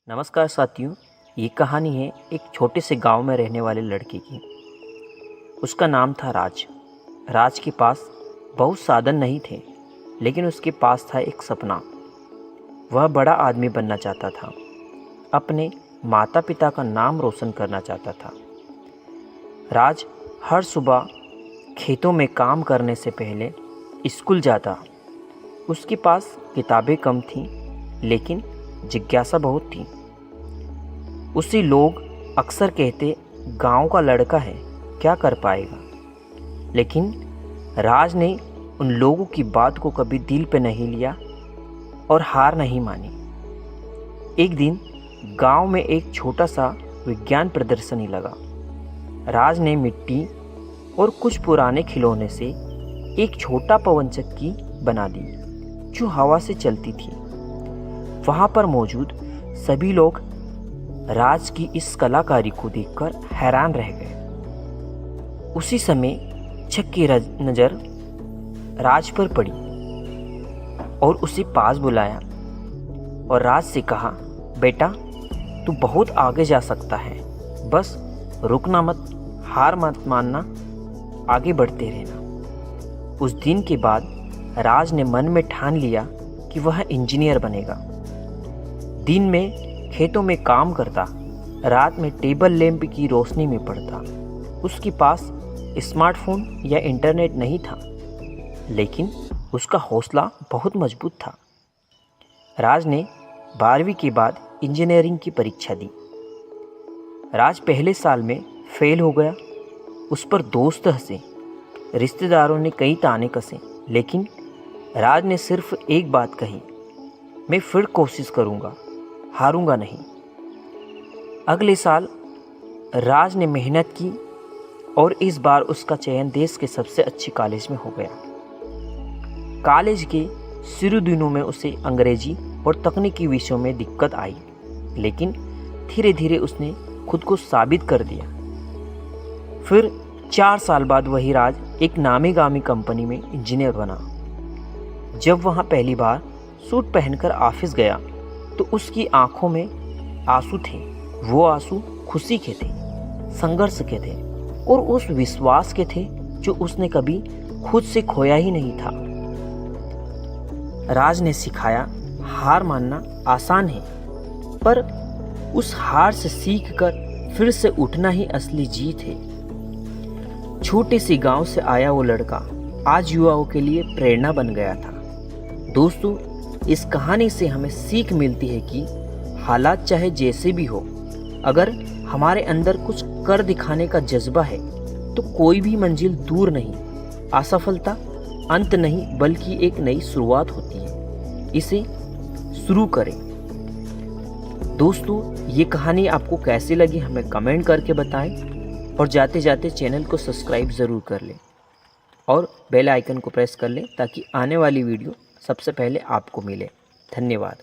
नमस्कार साथियों, ये कहानी है एक छोटे से गांव में रहने वाले लड़के की। उसका नाम था राज। राज के पास बहुत साधन नहीं थे, लेकिन उसके पास था एक सपना। वह बड़ा आदमी बनना चाहता था, अपने माता पिता का नाम रोशन करना चाहता था। राज हर सुबह खेतों में काम करने से पहले स्कूल जाता। उसके पास किताबें कम थीं, लेकिन जिज्ञासा बहुत थी। उसे लोग अक्सर कहते, गांव का लड़का है, क्या कर पाएगा। लेकिन राज ने उन लोगों की बात को कभी दिल पे नहीं लिया और हार नहीं मानी। एक दिन गांव में एक छोटा सा विज्ञान प्रदर्शनी लगा। राज ने मिट्टी और कुछ पुराने खिलौने से एक छोटा पवन चक्की बना दी, जो हवा से चलती थी। वहाँ पर मौजूद सभी लोग राज की इस कलाकारी को देखकर हैरान रह गए। उसी समय छक की नज़र राज पर पड़ी और उसे पास बुलाया और राज से कहा, बेटा, तू बहुत आगे जा सकता है, बस रुकना मत, हार मत मानना, आगे बढ़ते रहना। उस दिन के बाद राज ने मन में ठान लिया कि वह इंजीनियर बनेगा। दिन में खेतों में काम करता, रात में टेबल लैंप की रोशनी में पढ़ता। उसके पास स्मार्टफोन या इंटरनेट नहीं था, लेकिन उसका हौसला बहुत मजबूत था। राज ने 12वीं के बाद इंजीनियरिंग की परीक्षा दी। राज पहले साल में फेल हो गया। उस पर दोस्त हंसे, रिश्तेदारों ने कई ताने कसे, लेकिन राज ने सिर्फ एक बात कही, मैं फिर कोशिश करूँगा, हारूंगा नहीं। अगले साल राज ने मेहनत की और इस बार उसका चयन देश के सबसे अच्छे कॉलेज में हो गया। कॉलेज के शुरू दिनों में उसे अंग्रेजी और तकनीकी विषयों में दिक्कत आई, लेकिन धीरे धीरे उसने खुद को साबित कर दिया। फिर 4 साल बाद वही राज एक नामी गामी कंपनी में इंजीनियर बना। जब वहाँ पहली बार सूट पहनकर ऑफिस गया तो उसकी आंखों में आंसू थे। वो आंसू खुशी के थे, संघर्ष के थे और उस विश्वास के थे जो उसने कभी खुद से खोया ही नहीं था। राज ने सिखाया, हार मानना आसान है, पर उस हार से सीखकर फिर से उठना ही असली जीत है। छोटे से गांव से आया वो लड़का आज युवाओं के लिए प्रेरणा बन गया था। दोस्तों, इस कहानी से हमें सीख मिलती है कि हालात चाहे जैसे भी हो, अगर हमारे अंदर कुछ कर दिखाने का जज्बा है तो कोई भी मंजिल दूर नहीं। असफलता अंत नहीं, बल्कि एक नई शुरुआत होती है। इसे शुरू करें। दोस्तों, ये कहानी आपको कैसी लगी हमें कमेंट करके बताएं और जाते जाते चैनल को सब्सक्राइब ज़रूर कर लें और बेल आइकन को प्रेस कर लें ताकि आने वाली वीडियो सबसे पहले आपको मिले। धन्यवाद।